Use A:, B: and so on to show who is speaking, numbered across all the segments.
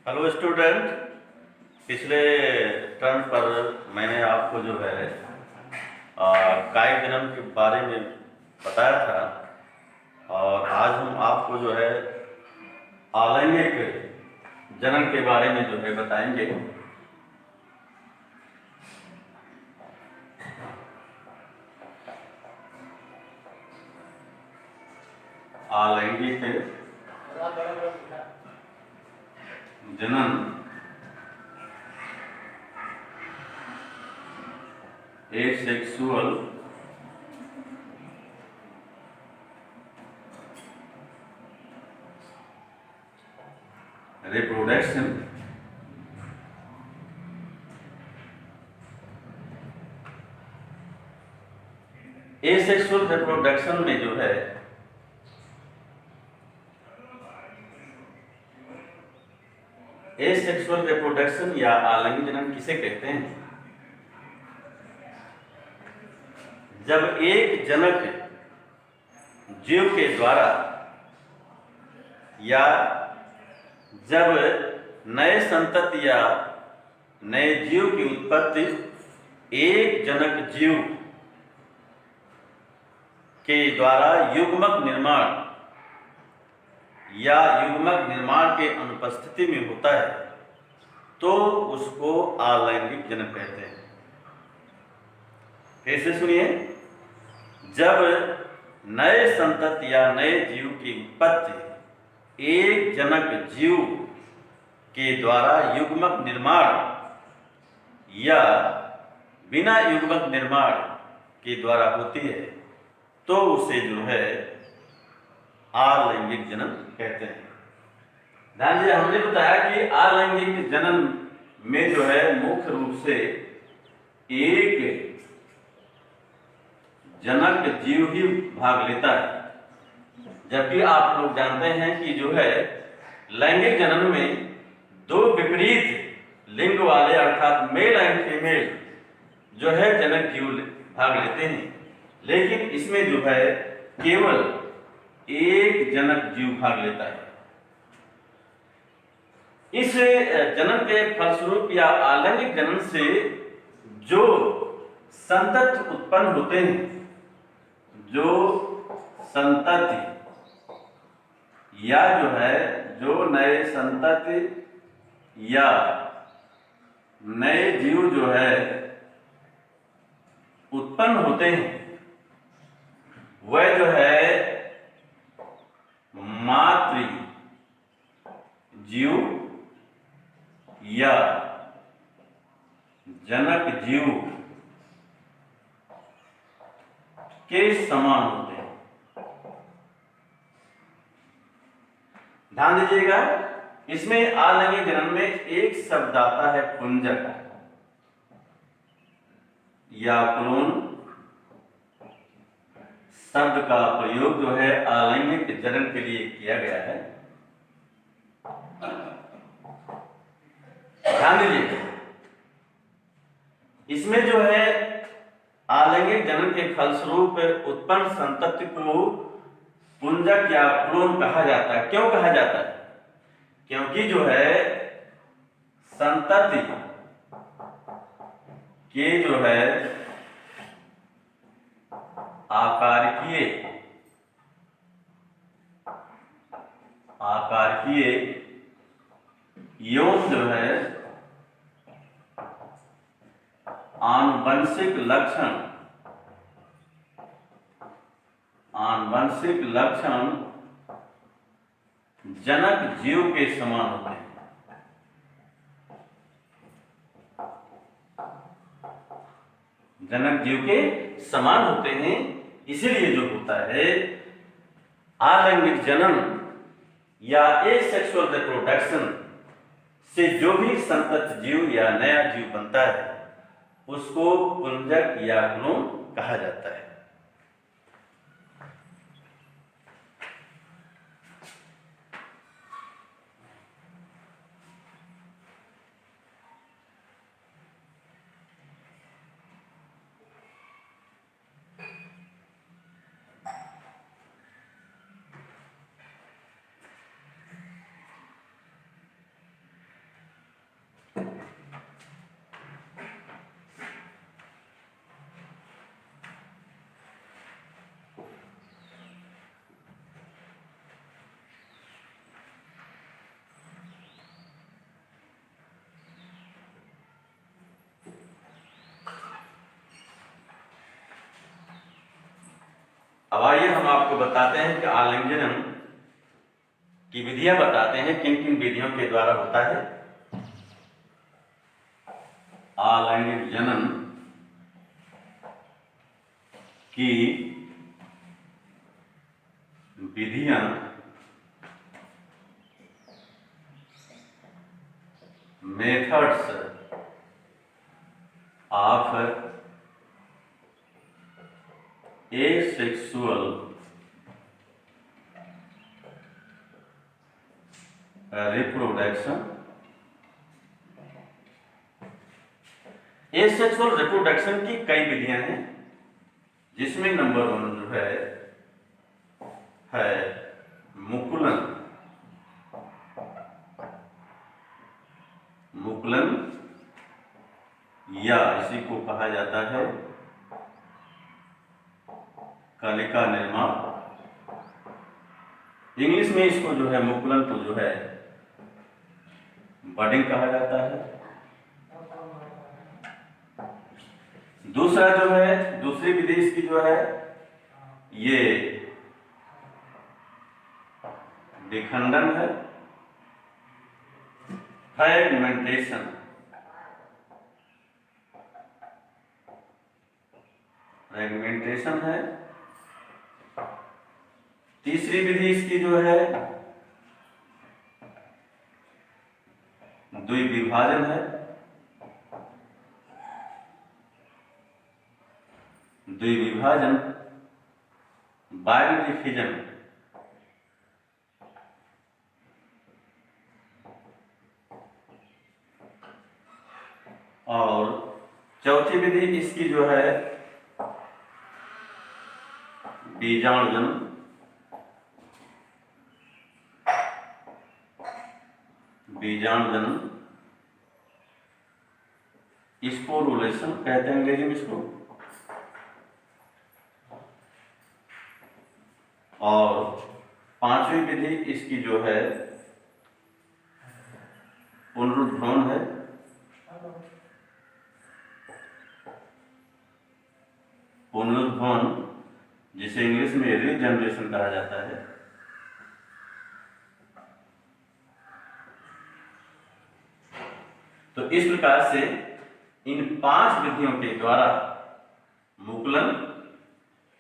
A: Hello student. पिछले term पर मैंने आपको जो है कायिक जन्म के बारे में बताया था और आज हम आपको जो है अलैंगिक जन्म के बारे में जो है बताएंगे। अलैंगिक जनन एसेक्सुअल रिप्रोडक्शन एसेक्सुअल रिप्रोडक्शन में जो है एसेक्सुअल रिप्रोडक्शन या अलैंगिक जनन किसे कहते हैं? जब एक जनक जीव के द्वारा या जब नए संतति या नए जीव की उत्पत्ति एक जनक जीव के द्वारा युग्मक निर्माण या युग्मक निर्माण के अनुपस्थिति में होता है तो उसको अलैंगिक जनन कहते हैं। फिर से सुनिए, जब नए संतति या नए जीव की उत्पत्ति एक जनक जीव के द्वारा युग्मक निर्माण या बिना युग्मक निर्माण के द्वारा होती है तो उसे जो है अलैंगिक जनन कहते हैं। ध्यान दीजिए, हमने बताया कि अलैंगिक जनन में जो है मुख्य रूप से एक जनक जीव ही भाग लेता है, जबकि आप लोग जानते हैं कि जो है लैंगिक जनन में दो विपरीत लिंग वाले अर्थात मेल एंड फीमेल जो है जनक जीव भाग लेते हैं, लेकिन इसमें जो है केवल एक जनक जीव भाग लेता है। इस जनन के फलस्वरूप या अलैंगिक जनन से जो संतति उत्पन्न होते हैं, जो संतति या जो है जो नए संतति या नए जीव जो है उत्पन्न होते हैं वह जो है मातृ जीव या जनक जीव के समान होते हैं। ध्यान दीजिएगा, इसमें अलैंगिक जनन में एक शब्द आता है पुंजक या क्लोन। शब्द का प्रयोग जो है अलैंगिक जनन के लिए किया गया है। ध्यान दीजिए, इसमें जो है अलैंगिक जनन के फलस्वरूप उत्पन्न संतति को पुंजक या क्लोन कहा जाता है। क्यों कहा जाता है? क्योंकि जो है संतति के जो है आकारकीय यौन जो है आनुवंशिक लक्षण जनक जीव के समान होते हैं। जनक जीव के समान होते हैं, इसीलिए जो होता है अलैंगिक जनन या एसेक्सुअल रिप्रोडक्शन से जो भी संतत जीव या नया जीव बनता है उसको पुंजक या क्लोन कहा जाता है। अब आइए हम आपको बताते हैं कि आलिंग जनन की विधियां बताते हैं, किन किन विधियों के द्वारा होता है आलिंग जनन की विधियां methods of asexual reproduction. Asexual reproduction की कई विधियां हैं, जिसमें नंबर 1 जो है मुकुलन। मुकुलन या इसी को कहा जाता है कलिका निर्माण। इंग्लिश में इसको जो है मुकुलन को जो है बडिंग कहा जाता है। दूसरा जो है, दूसरी विधि इसकी जो है ये विखंडन है, फ्रैगमेंटेशन। फ्रैगमेंटेशन है। तीसरी विधि इसकी जो है द्विविभाजन है। द्विविभाजन बायोडिफिजन। और चौथी विधि इसकी जो है बीजाणुजन। बीजाणुजन स्पोरुलेशन कहते हैं अंग्रेजी में इसको। और पांचवी विधि इसकी जो है पुनरुद्भवन है। पुनरुद्भवन जिसे इंग्लिश में रीजनरेशन कहा जाता है। तो इस प्रकार से इन 5 विधियों के द्वारा मुकुलन,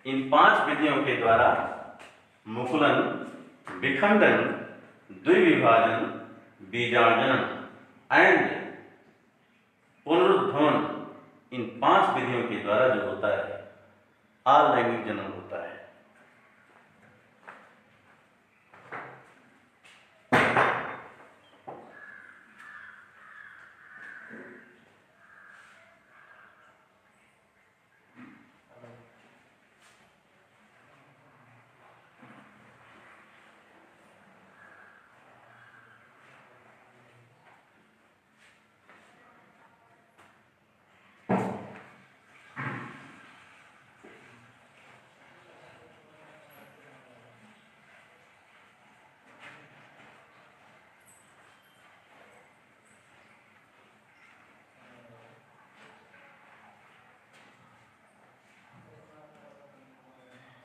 A: इन 5 विधियों के द्वारा मुकुलन, विखंडन, द्विविभाजन, बीजाणुजनन एंड पुनरुद्भवन, इन 5 विधियों के द्वारा जो होता है अलैंगिक जनन होता है।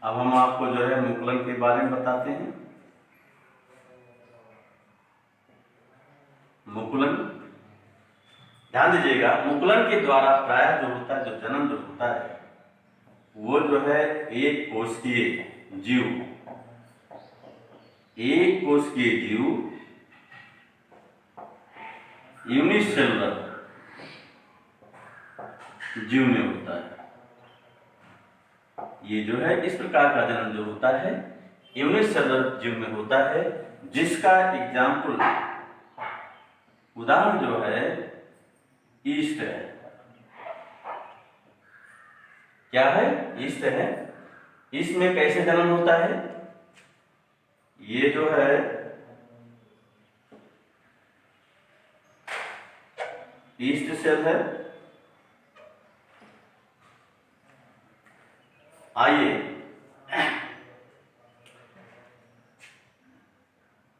A: अब हम आपको जो है मुकुलन के बारे में बताते हैं। मुकुलन, ध्यान दीजिएगा, मुकुलन के द्वारा प्रायः जो होता है, जो जन्म जो होता है वो जो है एक कोशिकीय जीव, एक कोशिकीय जीव यूनिसेलुलर जीव में होता है। ये जो है इस प्रकार का जन्म जो होता है यूनिसेलुलर जीव में होता है, जिसका एग्जाम्पल, उदाहरण जो है ईस्ट है। क्या है? ईस्ट है। इसमें कैसे जन्म होता है? ये जो है ईस्ट सेल है। आइए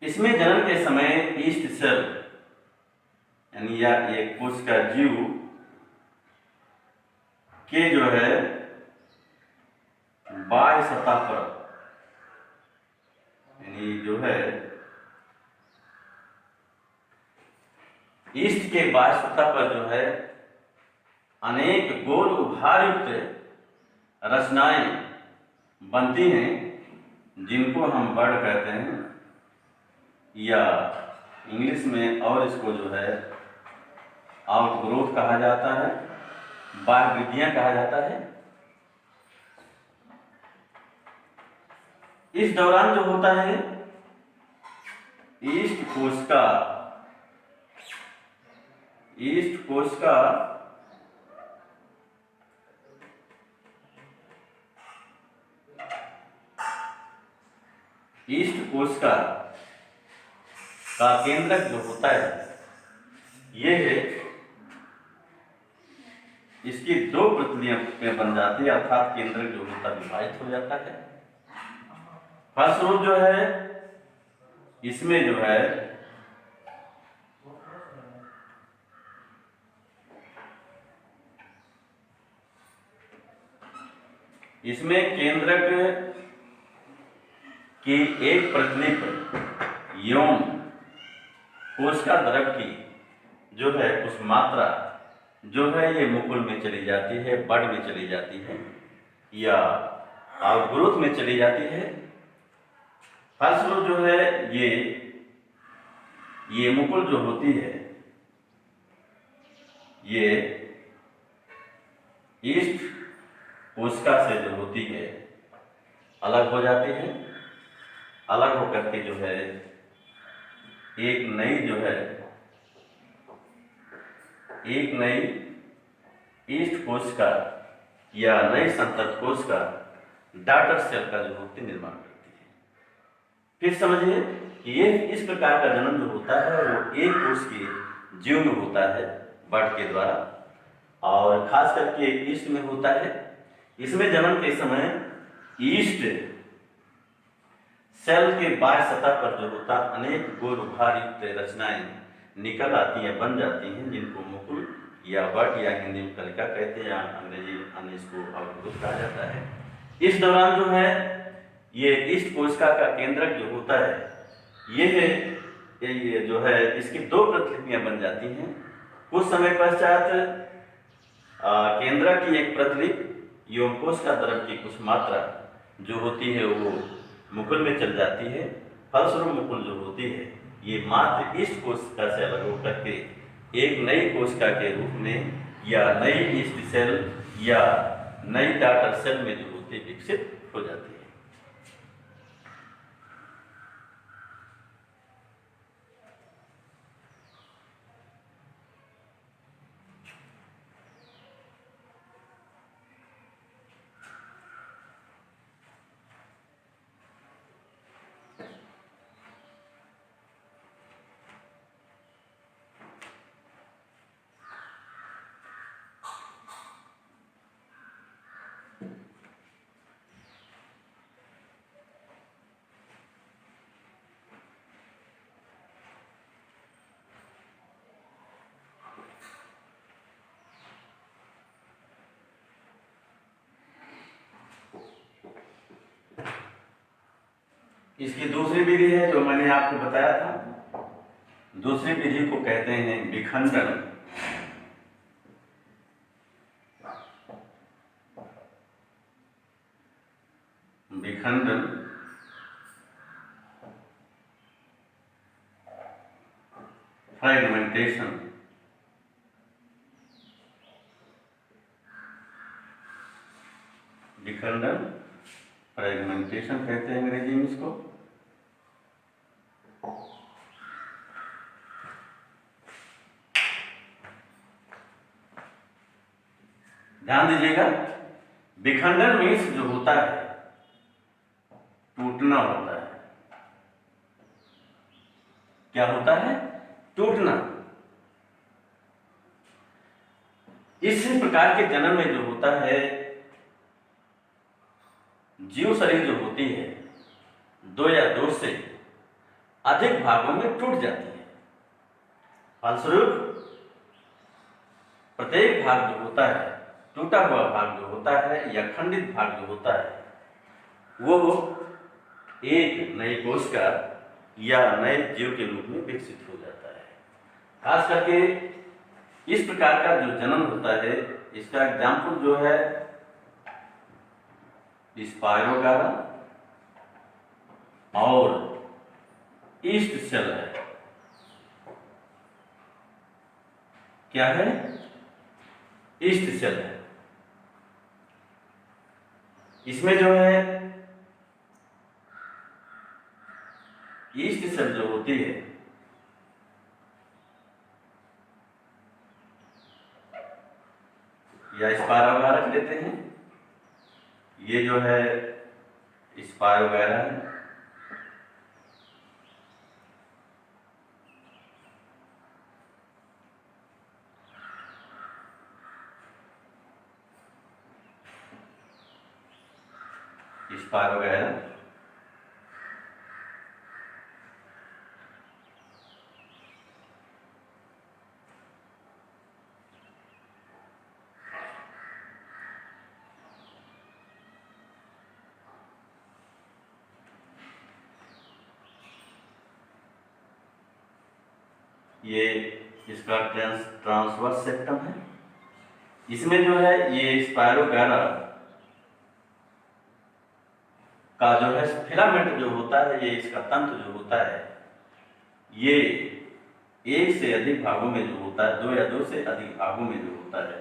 A: इसमें जन्म के समय ईस्ट सेल यानी या एक कोश का जीव के जो है बाह्य सतह पर, यानी जो है ईस्ट के बाह्य सतह पर जो है अनेक गोल उभारयुक्त रचनाएं बनती हैं, जिनको हम बर्ड कहते हैं, या इंग्लिश में और इसको जो है आउटग्रोथ कहा जाता है, बाह्य वृद्धियां कहा जाता है। इस दौरान जो होता है ईस्ट कोशिका ईस्ट कोशिका का केंद्रक जो होता है ये है, इसकी दो प्रतियां में बन जाती है, अर्थात केंद्रक जो होता है विभाजित हो जाता है। फलस्वरूप जो है इसमें जो है केंद्रक की एक प्रतिलिप यौन कोशिका द्रव की जो है कुछ मात्रा जो है ये मुकुल में चली जाती है, बड में चली जाती है या आउटग्रोथ में चली जाती है। फलस्वरूप जो है ये मुकुल जो होती है ये ईस्ट कोशिका से जो होती है अलग हो जाती है। अलग होकर के जो है एक नई ईस्ट कोशिका या नई संतत कोशिका डॉटर सेल का जो होती निर्माण करती है। फिर समझिए कि ये इस प्रकार का जन्म जो होता है वो एक कोश के जीव में होता है बर्ड के द्वारा, और खास करके ईस्ट में होता है। इसमें जन्म के समय ईस्ट सेल के बाह्य सतह पर जो होता अनेक गोल उभारयुक्त रचनाएं निकल आती हैं, बन जाती हैं, जिनको मुकुल या बड या हिंदी में कलिका कहते हैं या अंग्रेजी में इसको आउटग्रोथ कहा जाता है। इस दौरान जो है ये ईस्ट कोशिका का केंद्रक जो होता है ये जो है इसकी दो प्रतिलिपियां बन जाती हैं। कुछ समय पश्चात केंद्रक की एक प्रतिलिप यौन कोशिका द्रव की कुछ मात्रा जो होती है वो मुकुल में चल जाती है। फलस्वरूप मुकुल जो होती है ये मात्र ईस्ट कोशिका से अलग होकर के एक नई कोशिका के रूप में या नई ईस्ट सेल या नई डॉटर सेल में जो होती है विकसित हो जाती है। इसकी दूसरी विधि है जो मैंने आपको बताया था। दूसरी विधि को कहते हैं विखंडन। फ्रेगमेंटेशन। विखंडन फ्रेगमेंटेशन कहते हैं अंग्रेजी में इसको। ध्यान दीजिएगा, विखंडन मीन्स जो होता है टूटना होता है। क्या होता है? टूटना। इस प्रकार के जन्म में जो होता है जीव शरीर जो होती है दो या दो से अधिक भागों में टूट जाती है। फलस्वरूप प्रत्येक भाग जो होता है, टूटा हुआ भाग जो होता है या खंडित भाग जो होता है, वो एक नई कोशिका या नए जीव के रूप में विकसित हो जाता है। खास करके इस प्रकार का जो जन्म होता है, इसका एग्जाम्पल जो है स्पायरोगारा और ईस्ट सेल है। क्या है? ईस्ट सेल है। इसमें जो है ईस्ट सेल जो होती है या स्पायरोगारा लेते हैं, ये जो है स्पायरोगारा है। स्पायरोगारा ये इसका ट्रांसवर्स सेक्टम है। इसमें जो है ये स्पायरोगारा का जो है फिलामेंट जो होता है, ये इसका तंतु जो होता है, ये एक से अधिक भागों में जो होता है, दो या दो से अधिक भागों में जो होता है,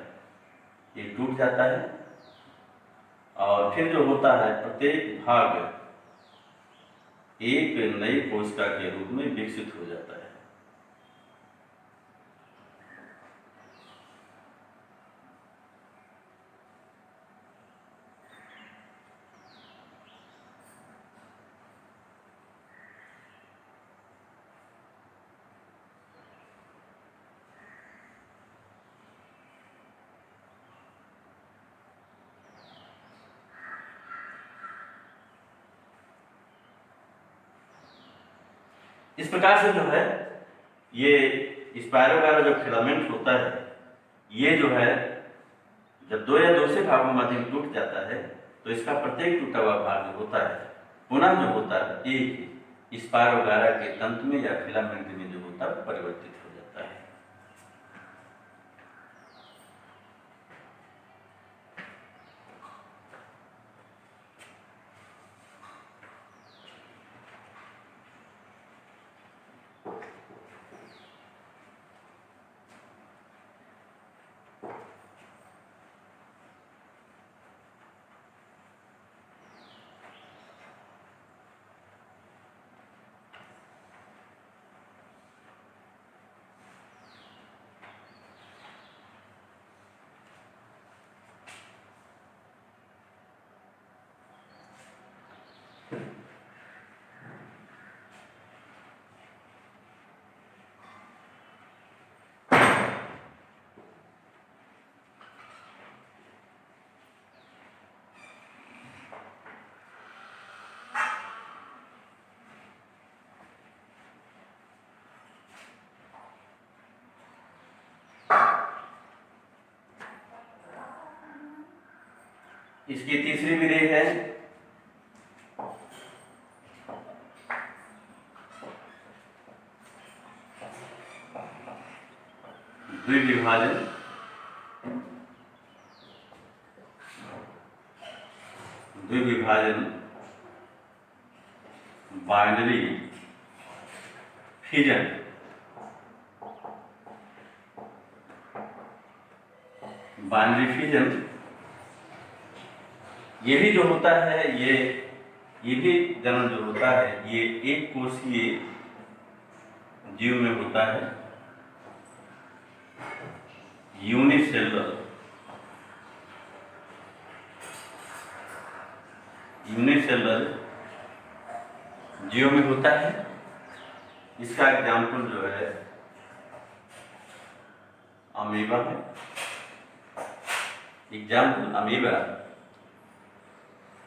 A: ये टूट जाता है और फिर जो होता है प्रत्येक भाग एक नई कोशिका के रूप में विकसित हो जाता है। इस प्रकार से जो है ये स्पायरोगारा जो फिलामेंट होता है, ये जो है जब दो या दो से भागों में टूट जाता है तो इसका प्रत्येक टूटा हुआ भाग जो होता है पुनः जो होता है एक स्पायरोगारा के तंतु में या फिलामेंट में जो होता है परिवर्तित हो जाता है। इसकी तीसरी विधि है द्विविभाजन। द्विविभाजन बाइनरी फिजन। बाइनरी फिजन ये भी जो होता है ये भी जन्म जो होता है ये एक कोशीय जीव में होता है, यूनिसेलुलर जीव में होता है। इसका एग्जाम्पल जो है अमीबा है। एग्जाम्पल अमीबा,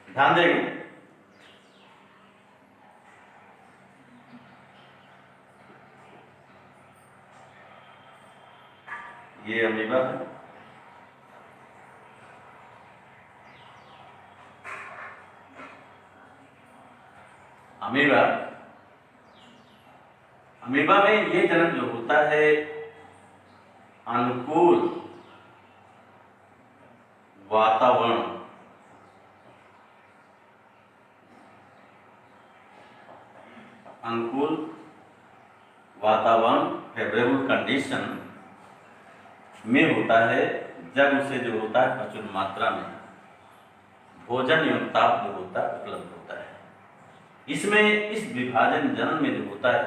A: ध्यान देंगे ये अमीबा है। अमीबा, अमीबा में ये जनन जो होता है अनुकूल वातावरण, अनुकूल वातावरण फेवरेबल कंडीशन में होता है, जब उसे जो होता है प्रचुर मात्रा में भोजन एवं ताप जो होता है उपलब्ध होता है। इसमें इस विभाजन जनन में जो होता है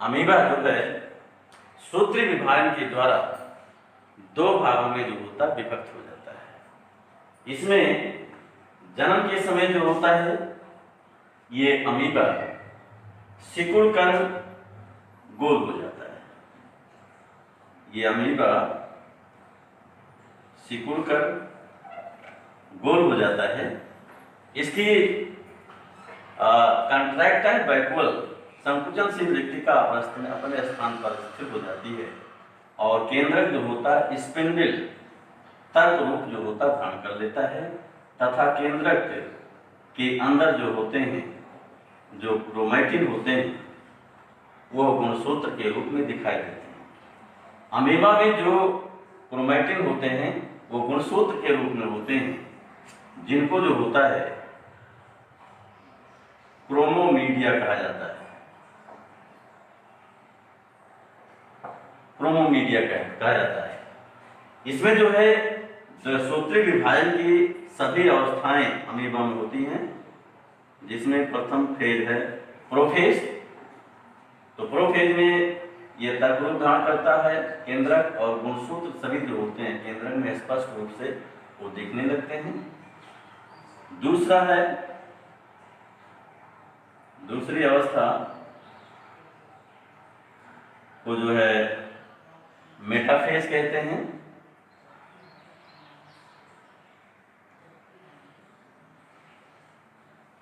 A: अमीबा जो है सूत्री विभाजन के द्वारा दो भागों में जो होता है विभक्त हो जाता है। इसमें जन्म के समय जो होता है ये अमीबा सिकुड़ कर गोल हो जाता है। ये अमीबा सिकुड़ कर गोल हो जाता है। इसकी कंट्रैक्टाइल वैक्यूल संकुचनशील रेखिका अपने स्थान पर स्थिर हो जाती है और केंद्रक जो होता है स्पिंडल तर्क रूप जो होता है धारण कर लेता है तथा केंद्रक के अंदर जो होते हैं जो क्रोमैटिन होते हैं वो गुणसूत्र के रूप में दिखाई देते हैं। अमीबा में जो क्रोमैटिन होते हैं वो गुणसूत्र के रूप में होते हैं, जिनको जो होता है क्रोमोमीडिया कहा जाता है। क्रोमोमीडिया कहा जाता है। इसमें जो है सूत्री विभाजन की सभी अवस्थाएं अमीबा में होती हैं, जिसमें प्रथम फेज है प्रोफेज। तो प्रोफेज में यह तर्क रूप धारण करता है, केंद्रक और गुणसूत्र सभी जो होते हैं केंद्रक में स्पष्ट रूप से वो दिखने लगते हैं। दूसरा है, दूसरी अवस्था को जो है मेटाफेज कहते हैं।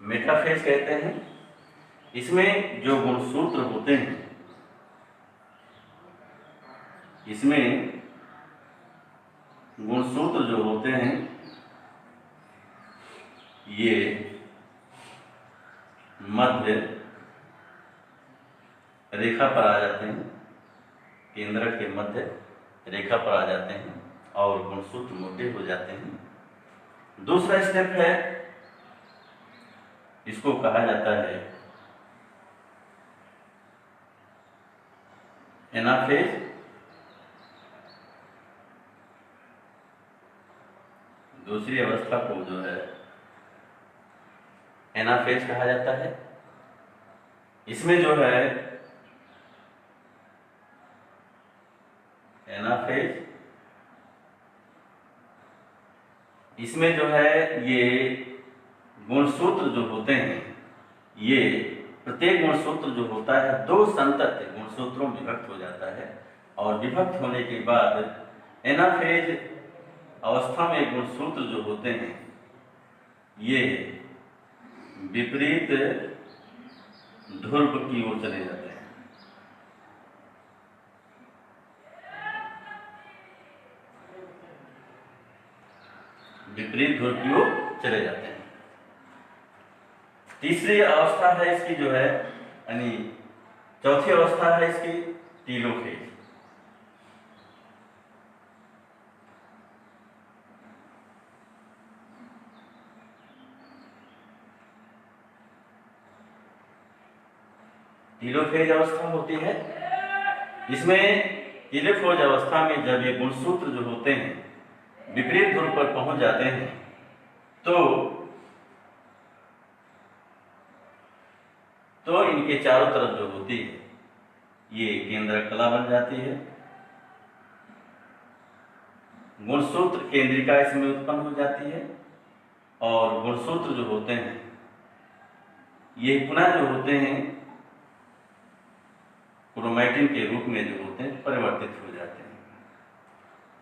A: मेटाफेज कहते हैं। इसमें जो गुणसूत्र होते हैं, इसमें गुणसूत्र जो होते हैं ये मध्य रेखा पर आ जाते हैं, केंद्रक के मध्य रेखा पर आ जाते हैं और गुणसूत्र मोटे हो जाते हैं। दूसरा स्टेप है, इसको कहा जाता है एनाफेज। दूसरी अवस्था को जो है एनाफेज कहा जाता है। इसमें जो है एनाफेज, इसमें जो है ये गुणसूत्र जो होते हैं ये प्रत्येक गुणसूत्र जो होता है दो संतत गुणसूत्रों में विभक्त हो जाता है और विभक्त होने के बाद एनाफेज अवस्था में गुणसूत्र जो होते हैं ये विपरीत ध्रुव की ओर चले जाते हैं। विपरीत ध्रुव की ओर चले जाते हैं। तीसरी अवस्था है इसकी जो है यानी चौथी अवस्था है इसकी टीलोफेज। टीलोफेज अवस्था होती है। इसमें टीलोफेज अवस्था में जब ये गुणसूत्र जो होते हैं विपरीत ध्रुव पर पहुंच जाते हैं तो इनके चारों तरफ जो होती है ये केंद्रक कला बन जाती है। गुणसूत्र केंद्रिका इसमें उत्पन्न हो जाती है और गुणसूत्र जो होते हैं ये पुनः जो होते हैं क्रोमैटिन के रूप में जो होते हैं परिवर्तित हो जाते हैं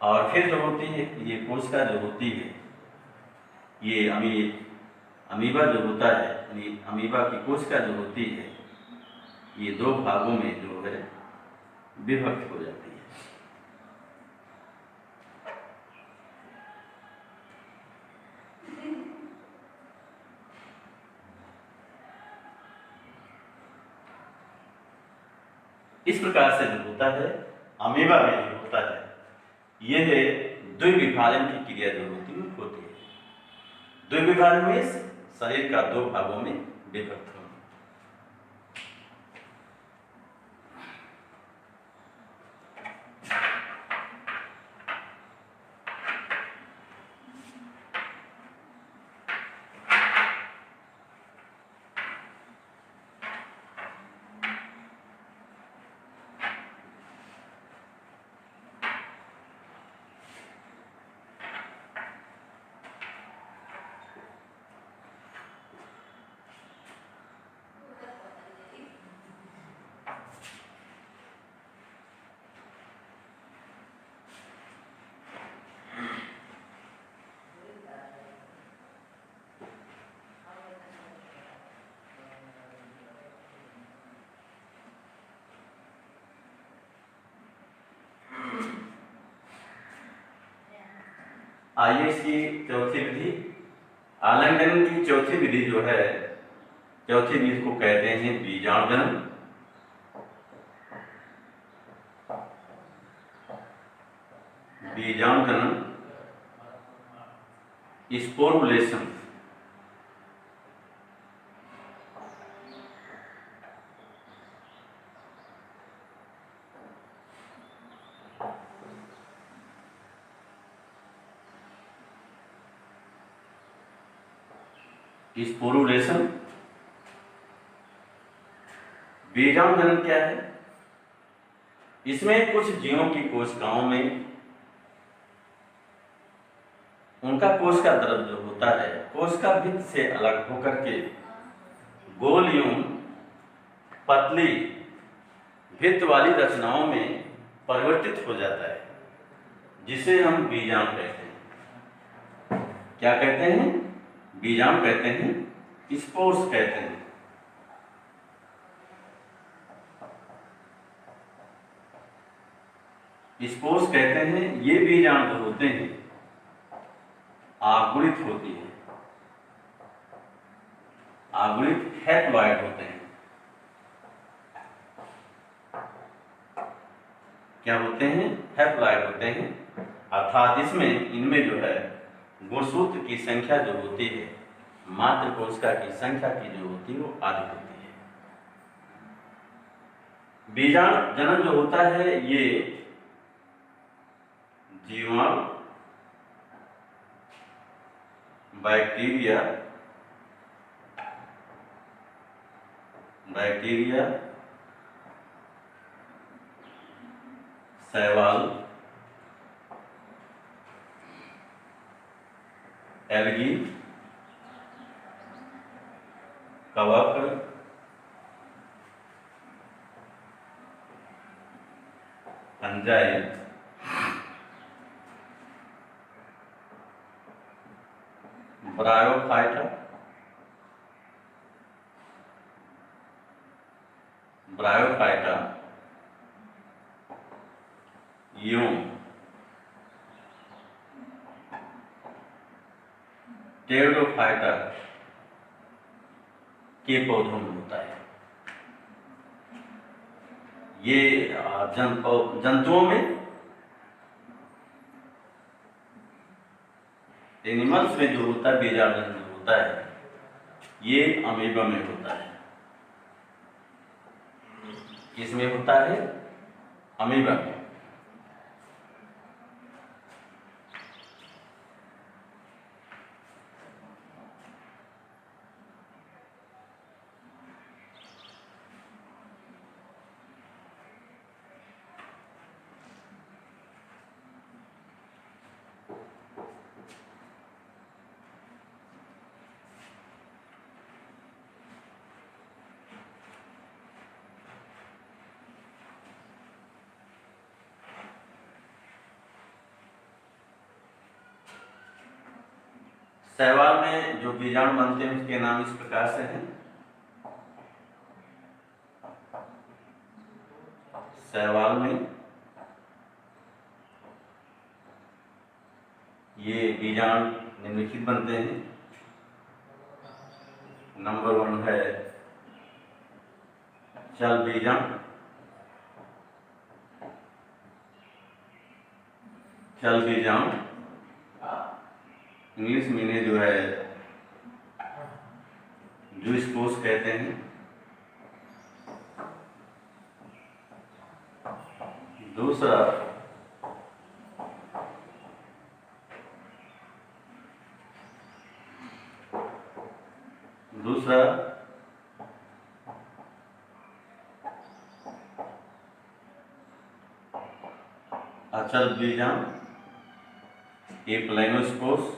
A: और फिर जो होती है ये कोशिका जो होती है ये अमीबा जो होता है यानी अमीबा की कोशिका जो होती है ये दो भागों में जो है विभक्त हो जाती है। प्रकार से जो होता है अमीबा में जो होता है, यह द्विविभाजन की क्रिया जो होती है। द्विविभाजन में शरीर का दो भागों में विभक्त होना। आइए इसकी चौथी विधि, आलिंगन की चौथी विधि जो है, चौथी विधि को कहते हैं बीजाणुजनन। बीजाणुजनन, स्पोरुलेशन। स्पोरुलेशन। बीजाणुजनन क्या है? इसमें कुछ जीवों की कोशिकाओं में उनका कोशिका द्रव जो होता है कोशिका भित्त से अलग होकर के गोल एवं पतली भित्त वाली रचनाओं में परिवर्तित हो जाता है, जिसे हम बीजाणु कहते हैं। क्या कहते हैं? बीजाणु कहते हैं, स्पोर्स कहते हैं। स्पोर्स कहते हैं। ये बीजाणु जो होते हैं आगुणित होती है, आगुणित हैप्लॉइड होते हैं। क्या होते हैं? हैप्लॉइड होते हैं, अर्थात इनमें जो है गुणसूत्र की संख्या जो होती है मात्र कोशिका की संख्या की जो होती है वो अधिक होती है। बीजाणुजनन जो होता है ये जीवाणु, बैक्टीरिया, शैवाल, एल्गी, कवक, फंजाई, ब्रायोफाइटा, यूं टेरिडोफाइटा के पौधों में होता है। ये जंतुओं में, एनिमल्स में जो होता है बीजाणुजनन होता है ये अमीबा में होता है। किसमें होता है? अमीबा में। शैवाल में जो बीजाणु बनते हैं उसके नाम इस प्रकार से हैं। शैवाल में ये बीजाणु निम्नलिखित बनते हैं। नंबर 1 है चल बीजाणु, चल भी जाऊं, इंग्लिश में इन्हें जो है जूस पोस्ट कहते हैं। दूसरा दूसरा अचल बीजाम, ए प्लाइनोस्पोर्स।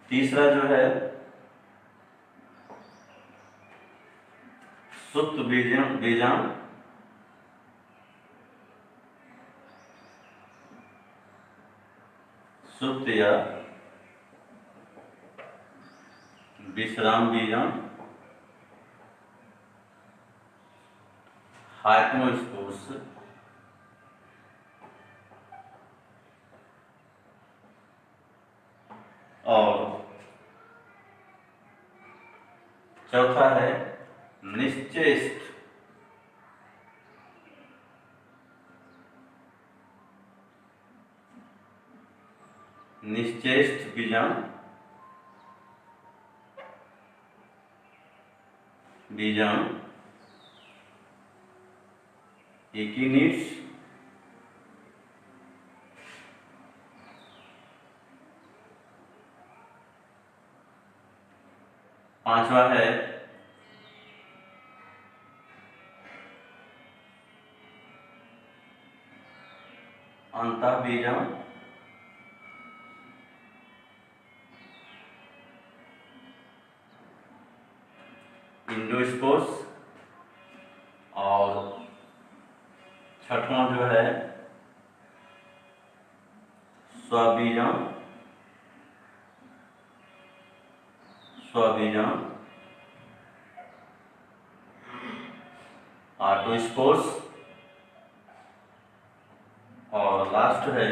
A: तीसरा जो है सुप्त बीजाम, सुप्त या विश्राम बीजाम, हाइपनोस्पोर्स। और चौथा है निश्चेष्ट, निश्चेष्ट बीजाम, बीजाम एकिनीड्स। पांचवा है अंतः बीजाम, इंडोस्पोर्स। और छठवां जो है स्वबीजाम, स्वबीजाम ऑटोस्पोर्स। और लास्ट है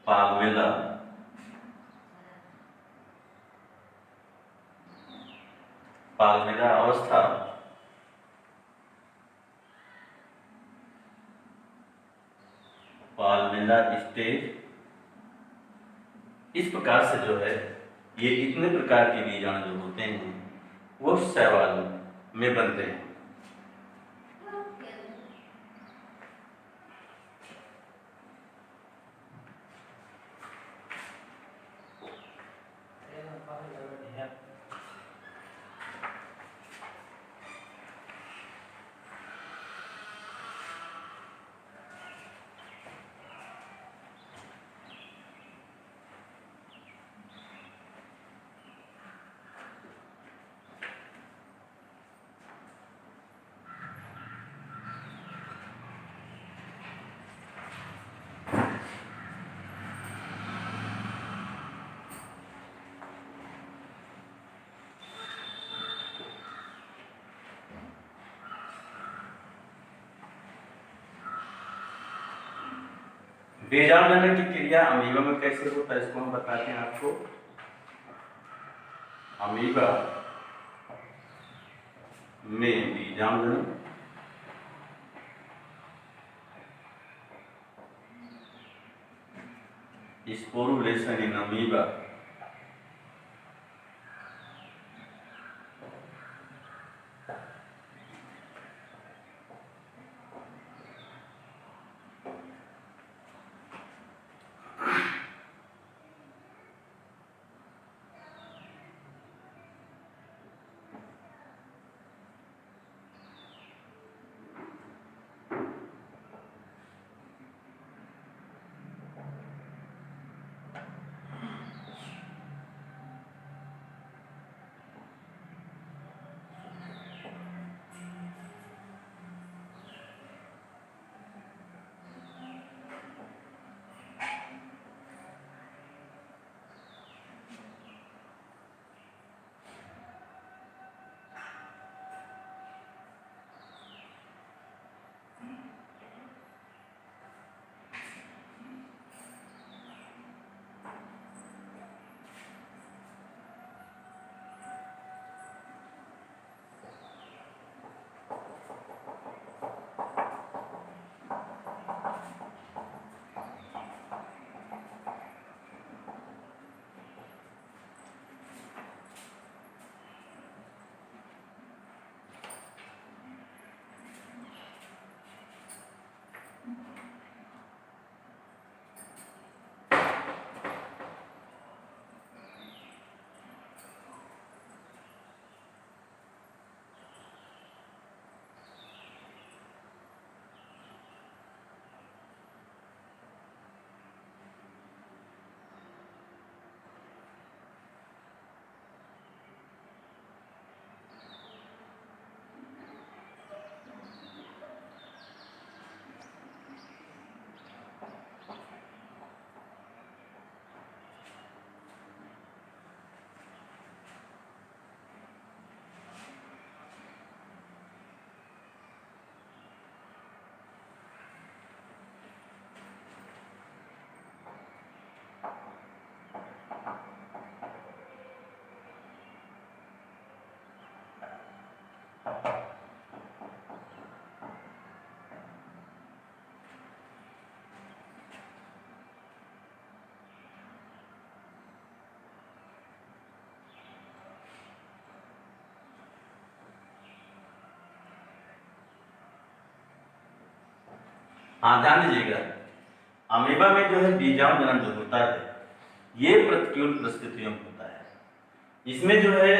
A: पाल्मेला, पाल्मेला अवस्था। पाल्मेला स्टेज। इस प्रकार से जो है ये इतने प्रकार के बीजाणु जो होते हैं वो शैवाल में बनते हैं। बीजाणु की क्रिया अमीबा में कैसे होता है इसको हम बताते हैं आपको। अमीबा में बीजाणु स्पोरुलेशन इन अमीबा। हाँ, ध्यान दीजिएगा, अमीबा में जो है बीजाणु जनन जो होता है ये प्रतिकूल परिस्थितियों में होता है। इसमें जो है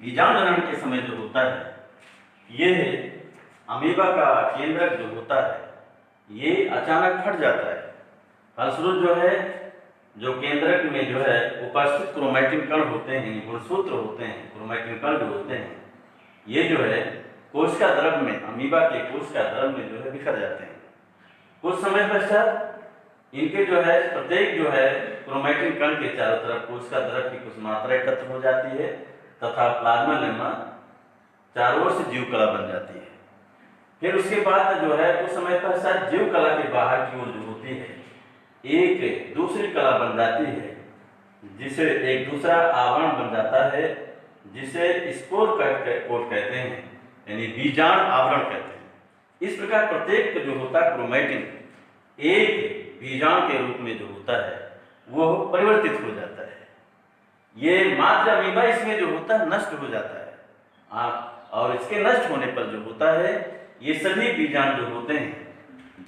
A: बीजाणु जनन के समय जो होता है ये अमीबा का केंद्रक जो होता है ये अचानक फट जाता है। फलस्वरूप जो है जो केंद्रक में जो है उपस्थित क्रोमैटिन कण होते हैं, गुणसूत्र होते हैं, क्रोमैटिन कण जो होते हैं ये जो है कोशिका द्रव में, अमीबा के कोशिका द्रव में जो है बिखर जाते हैं। कुछ समय पश्चात इनके जो है प्रत्येक जो है क्रोमैटिन कण के चारों तरफ कोशिका द्रव की कुछ मात्रा एकत्र हो जाती है तथा प्लाज्मा लेमा चारों ओर से जीव कला बन जाती है। फिर उसके बाद जो है कुछ समय पश्चात जीव कला के बाहर की ओर जो होती है एक दूसरी कला बन जाती है जिसे एक दूसरा आवरण बन जाता है जिसे स्पोर कोट कहते हैं, यानी बीजाणु आवरण कहते हैं। इस प्रकार प्रत्येक जो होता है क्रोमैटिन एक बीजाणु के रूप में जो होता है वो परिवर्तित हो जाता है। ये मात्र अमीबा इसमें जो होता है नष्ट हो जाता है। और इसके नष्ट होने पर जो होता है ये सभी बीजाणु जो होते हैं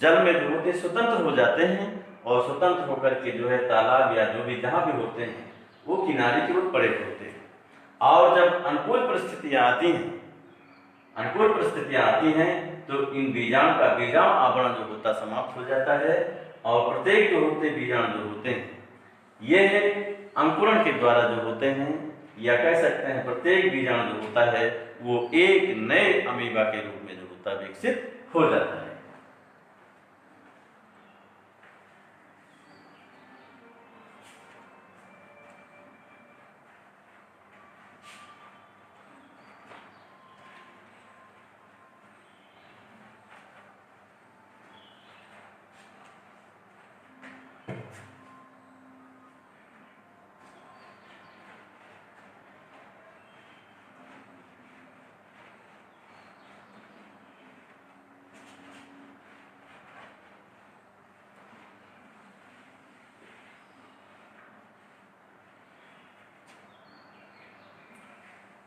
A: जल में जो होते हैं स्वतंत्र हो जाते हैं और स्वतंत्र होकर के जो है तालाब या जो भी जहाँ भी होते हैं वो किनारे की ओर पड़े होते हैं। और जब अनुकूल परिस्थितियाँ आती हैं तो इन बीजाणु का बीजाणु आवरण जो होता समाप्त हो जाता है और प्रत्येक जो होते बीजाणु जो होते हैं ये अंकुरण के द्वारा जो होते हैं या कह सकते हैं प्रत्येक बीजाणु जो होता है वो एक नए अमीबा के रूप में जो होता है विकसित हो जाता है।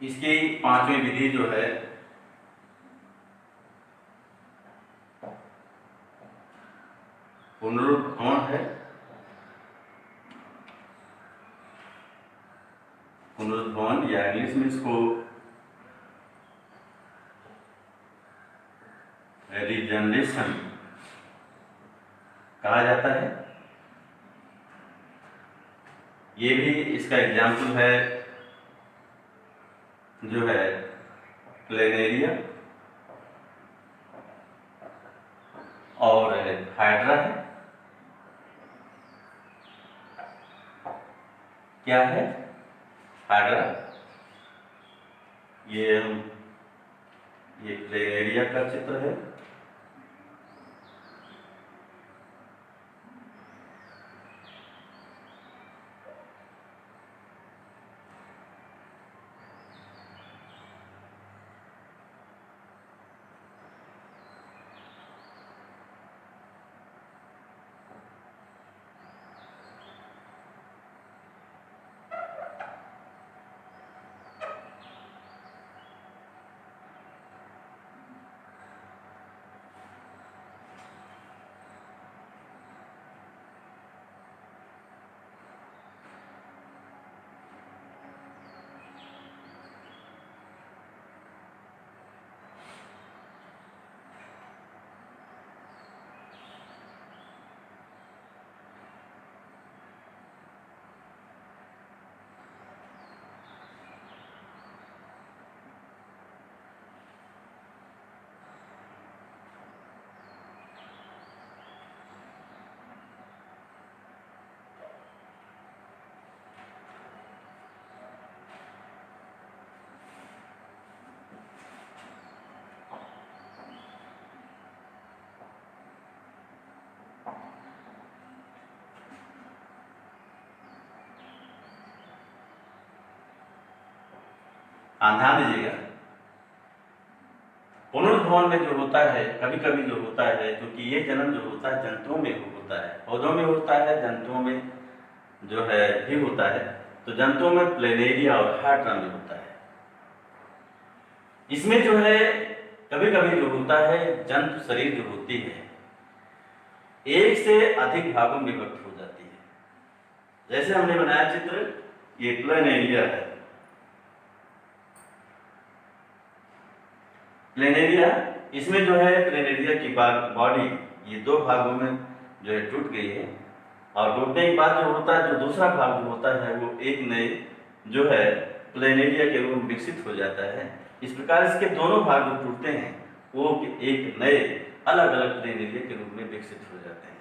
A: इसकी पांचवी विधि जो है पुनरुत्थान है। पुनरुत्थान या इंग्लिश में इसको रीजनरेशन कहा जाता है। ये भी इसका एग्जाम्पल है जो है प्लेनेरिया और हाइड्रा है। क्या है हाइड्रा? ये प्लेनेरिया का चित्र है। ध्यान दीजिएगा, पुनरुत्थान में जो होता है कभी कभी जो होता है क्योंकि ये जन्म जो होता है जंतुओं में होता है, पौधों में होता है, जंतुओं में जो है भी होता है। तो जंतुओं में प्लेनेरिया और हाइड्रा में होता है। इसमें जो है कभी कभी जो होता है जंतु शरीर जो होती है एक से अधिक भागों में विभक्त हो जाती है। जैसे हमने बनाया चित्र, ये प्लेनेरिया है। प्लेनेरिया, इसमें जो है प्लेनेरिया की बॉडी ये दो भागों में जो है टूट गई है, और टूटने के बाद जो होता है, जो दूसरा भाग जो होता है वो एक नए जो है प्लेनेरिया के रूप में विकसित हो जाता है। इस प्रकार इसके दोनों भाग जो टूटते हैं वो एक नए अलग अलग प्लेनेरिया के रूप में विकसित हो जाते हैं।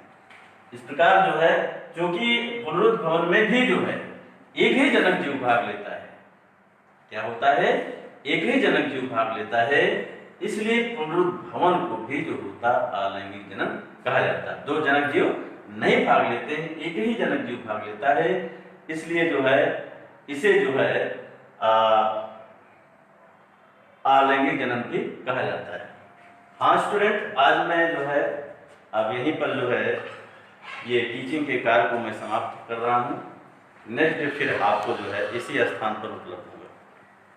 A: इस प्रकार जो है, क्योंकि पुनरुद्भवन में भी जो है एक ही जनक जीव भाग लेता है, क्या होता है, एक ही जनक जीव भाग लेता है, इसलिए पुनरुद्भवन को भी जो होता अलैंगिक जनन कहा जाता है। दो जनक जीव नहीं भाग लेते हैं, एक ही जनक जीव भाग लेता है, इसलिए जो है इसे जो है अलैंगिक जनन भी कहा जाता है। हाँ स्टूडेंट, आज मैं जो है अब यहीं पर जो है ये टीचिंग के कार्य को मैं समाप्त कर रहा हूँ। नेक्स्ट फिर आपको जो है इसी स्थान पर उपलब्ध